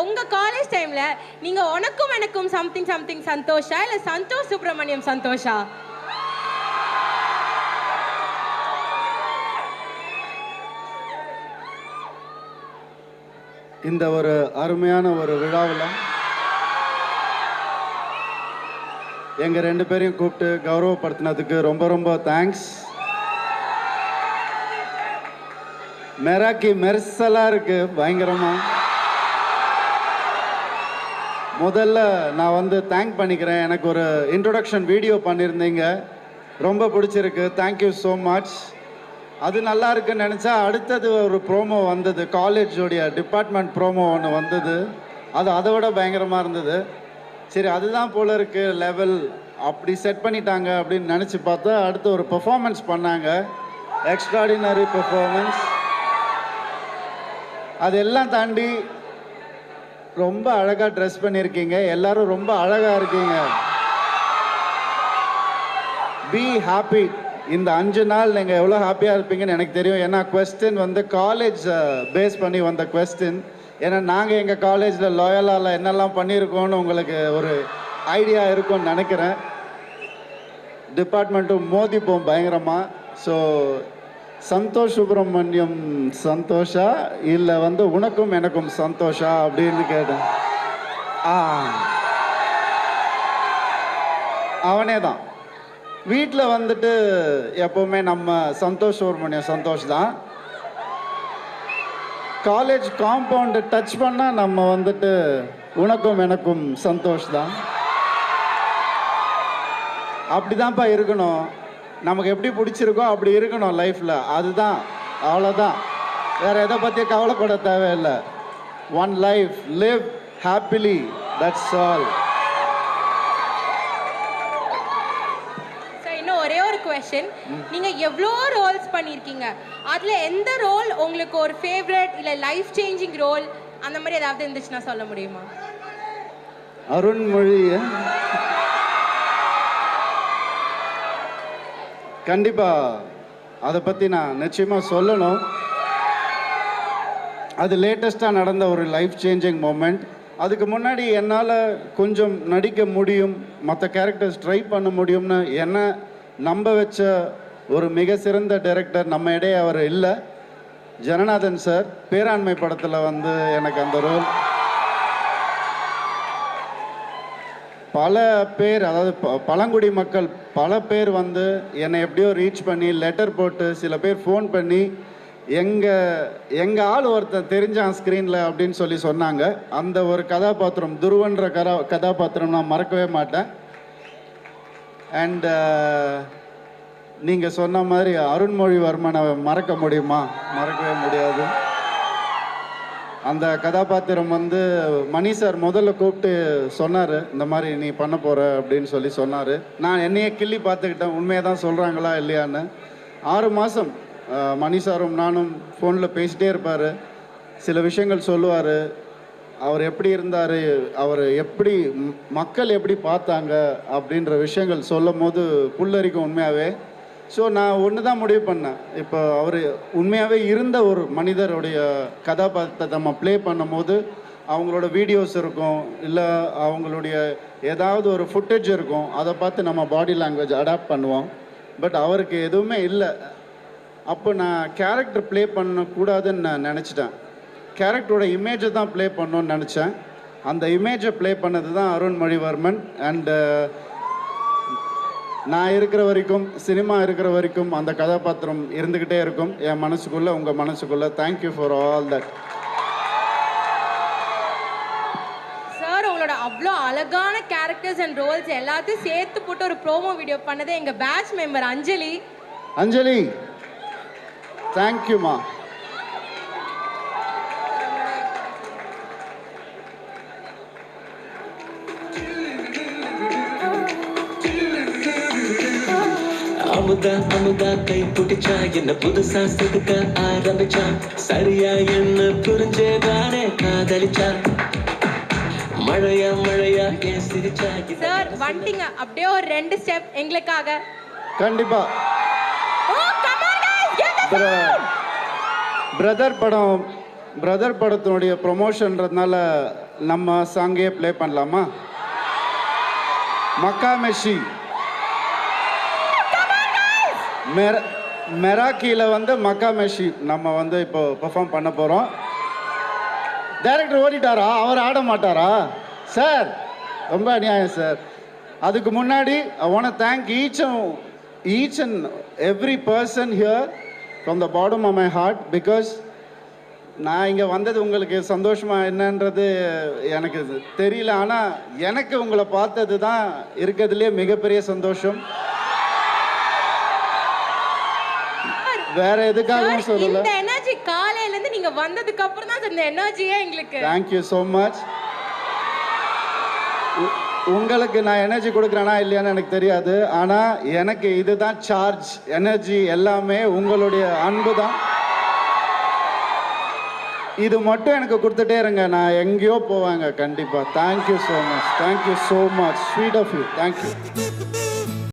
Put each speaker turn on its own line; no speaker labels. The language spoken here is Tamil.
உங்க காலேஜ் டைம்ல நீங்க உனக்கும் எனக்கும் சம்திங் சம்திங் சந்தோஷா இல்ல சந்தோஷ் சுப்ரமணியம் சந்தோஷா?
இந்த ஒரு அருமையான ஒரு விழாவில் எங்கள் 2 பேரையும் கூப்பிட்டு கௌரவப்படுத்தினதுக்கு ரொம்ப ரொம்ப தேங்க்ஸ். மெராக்கி மெர்சலாக இருக்குது பயங்கரமாக. முதல்ல நான் வந்து தேங்க் பண்ணிக்கிறேன். எனக்கு ஒரு இன்ட்ரொடக்ஷன் வீடியோ பண்ணியிருந்தீங்க, ரொம்ப பிடிச்சிருக்கு. Thank you so much. அது நல்லா இருக்குன்னு நினச்சா அடுத்தது ஒரு ப்ரோமோ வந்தது, காலேஜோடைய டிபார்ட்மெண்ட் ப்ரோமோ ஒன்று வந்தது. அது அதை விட பயங்கரமாக இருந்தது. சரி அதுதான் போல இருக்கு லெவல், அப்படி செட் பண்ணிட்டாங்க அப்படின்னு நினச்சி பார்த்தா அடுத்து ஒரு பெர்ஃபார்மன்ஸ் பண்ணாங்க, எக்ஸ்ட்ராடினரி பெர்ஃபார்மன்ஸ். அதெல்லாம் தாண்டி ரொம்ப அழகாக ட்ரெஸ் பண்ணியிருக்கீங்க, எல்லாரும் ரொம்ப அழகாக இருக்கீங்க. Be happy. இந்த 5 நாள் நீங்கள் எவ்வளோ ஹாப்பியாக இருப்பீங்கன்னு எனக்கு தெரியும். ஏன்னா கொஸ்டின் வந்து காலேஜ் பேஸ் பண்ணி வந்த கொஸ்டின். ஏன்னா நாங்கள் எங்கள் காலேஜில் லாயலால் என்னெல்லாம் பண்ணியிருக்கோன்னு உங்களுக்கு ஒரு ஐடியா இருக்கும்னு நினைக்கிறேன். டிபார்ட்மெண்ட்டும் மோதிப்போம் பயங்கரமாக. ஸோ சந்தோஷ் சுப்ரமணியம் சந்தோஷா இல்லை வந்து உனக்கும் எனக்கும் சந்தோஷா அப்படின்னு கேட்டேன். அவனே தான். வீட்டில் வந்துட்டு எப்போவுமே நம்ம சந்தோஷ் சுப்ரமணியம் சந்தோஷ் தான். காலேஜ் காம்பவுண்டு டச் பண்ணால் நம்ம வந்துட்டு உனக்கும் எனக்கும் சந்தோஷ் தான். அப்படிதான்ப்பா இருக்கணும். நமக்கு எப்படி பிடிச்சிருக்கோ அப்படி இருக்கணும் லைஃப்பில். அதுதான், அவ்வளோதான். வேறு எதை பற்றியும் கவலைப்பட தேவையில்லை. One life, live happily, that's all.
ஒரே ஒரு क्वेश्चन, நீங்க எவ்வளோ ரோல்ஸ் பண்ணியிருக்கீங்க, அதுல எந்த ரோல் உங்களுக்கு ஒரு ஃபேவரட் இல்ல லைஃப் சேஞ்சிங் ரோல் அந்த மாதிரி ஏதாவது இருந்துச்சுன்னா சொல்ல முடியுமா?
அருண்மொழி கண்டிப்பா அதை பற்றி நான் நிச்சயமாக சொல்லணும். அது லேட்டஸ்ட்டாக நடந்த ஒரு லைஃப் சேஞ்சிங் மூமெண்ட். அதுக்கு முன்னாடி என்னால் கொஞ்சம் நடிக்க முடியும், மற்ற கேரக்டர்ஸ் ட்ரை பண்ண முடியும்னு என்ன நம்ப வச்ச ஒரு மிக சிறந்த டைரக்டர் நம்ம இடையே அவர் இல்லை, ஜனநாதன் சார். பேராண்மை படத்தில் வந்து எனக்கு அந்த ரோல் பல பேர், அதாவது பழங்குடி மக்கள் பல பேர் வந்து என்னை எப்படியோ ரீச் பண்ணி லெட்டர் போட்டு, சில பேர் ஃபோன் பண்ணி எங்கள் ஆள் ஒருத்தன் தெரிஞ்சான் ஸ்க்ரீனில் அப்படின்னு சொல்லி சொன்னாங்க. அந்த ஒரு கதாபாத்திரம், துருவன்ற கதாபாத்திரம் நான் மறக்கவே மாட்டேன். அண்ட் நீங்கள் சொன்ன மாதிரி அருண்மொழிவர்மனை மறக்க முடியுமா? மறக்கவே முடியாது. அந்த கதாபாத்திரம் வந்து மணி சார் முதல்ல கூப்பிட்டு சொன்னார், இந்த மாதிரி நீ பண்ண போகிற அப்படின்னு சொல்லி சொன்னார். நான் என்னையே கிள்ளி பார்த்துக்கிட்டேன், உண்மையை தான் சொல்கிறாங்களா இல்லையான்னு. 6 மாதம் மணி சாரும் நானும் ஃபோனில் பேசிகிட்டே இருப்பார், சில விஷயங்கள் சொல்லுவார். அவர் எப்படி இருந்தார், அவர் எப்படி மக்கள் எப்படி பார்த்தாங்க அப்படின்ற விஷயங்கள் சொல்லும் போது புல்லரிக்கும் உண்மையாகவே. ஸோ நான் ஒன்று தான் முடிவு பண்ணேன், இப்போ அவர் உண்மையாகவே இருந்த ஒரு மனிதருடைய கதாபாத்திரத்தை நம்ம ப்ளே பண்ணும் போது அவங்களோட வீடியோஸ் இருக்கும், இல்லை அவங்களுடைய ஏதாவது ஒரு ஃபுட்டேஜ் இருக்கும், அதை பார்த்து நம்ம பாடி லாங்குவேஜ் அடாப்ட் பண்ணுவோம். பட் அவருக்கு எதுவுமே இல்லை. அப்போ நான் கேரக்டர் ப்ளே பண்ணக்கூடாதுன்னு நான் நினச்சிட்டேன். கேரக்டரோட இமேஜை தான் ப்ளே பண்ணணுன்னு நினச்சேன். அந்த இமேஜை ப்ளே பண்ணது தான் அருண்மொழிவர்மன். அண்டு நான் இருக்கிற வரைக்கும், சினிமா இருக்கிற வரைக்கும் அந்த கதாபாத்திரம் இருந்துக்கிட்டே இருக்கும் என் மனசுக்குள்ளே, உங்கள் மனசுக்குள்ளே. Thank you for all that.
Sir, உங்களோட அவ்வளோ அழகான கேரக்டர்ஸ் அண்ட் ரோல்ஸ் எல்லாத்தையும் சேர்த்து போட்டு ஒரு ப்ரோமோ வீடியோ பண்ணது எங்கள் பேட்ச் மெம்பர் அஞ்சலி.
அஞ்சலி, தேங்க்யூமா.
அமுதா கை பிடிச்சா என்ன புதுசா செதுக்க ஆரம்பிச்சா, சரியா என்ன புரிஞ்சேதானே காதலிச்சா, மழையா ஏன் சிரிச்சா.
சார் வந்துட்டீங்க, அப்படியே ஒரு 2 ஸ்டெப் எங்களுக்காக.
கண்டிப்பா. பிரதர் படம் பிரதர் படத்தினுடைய ப்ரொமோஷன்றதுனால நம்ம சாங்கே ப்ளே பண்ணலாமா? மக்கா மெஷி மெராக்கியில் வந்து மக்கா மெஷி நம்ம வந்து இப்போ பெர்ஃபார்ம் பண்ண போகிறோம். டைரக்டர் ஓடிட்டாரா? அவர் ஆட மாட்டாரா சார்? ரொம்ப அநியாயம் சார். அதுக்கு முன்னாடி I want to thank each and every person here from the bottom of my heart. Because நான் இங்கே வந்தது உங்களுக்கு சந்தோஷமாக என்னன்றது எனக்கு தெரியல. ஆனால் எனக்கு உங்களை பார்த்தது தான் இருக்கிறதுலே மிகப்பெரிய சந்தோஷம். வேற எதுக்காகவும் சொல்லல.
இந்த எனர்ஜி காலையில இருந்து நீங்க வந்ததுக்கு அப்புறம் தான் இந்த எனர்ஜியே எங்களுக்கு.
Thank you so much. உங்களுக்கு நான் எனர்ஜி கொடுக்குறேனா இல்லையான்னு எனக்கு தெரியாது. ஆனால் எனக்கு இதுதான் சார்ஜ், எனர்ஜி எல்லாமே உங்களுடைய அன்பு தான். இது மட்டும் எனக்கு கொடுத்துட்டே இருங்க, நான் எங்கேயோ போவாங்க கண்டிப்பாக. Thank you so much, thank you so much, sweet of you, thank you.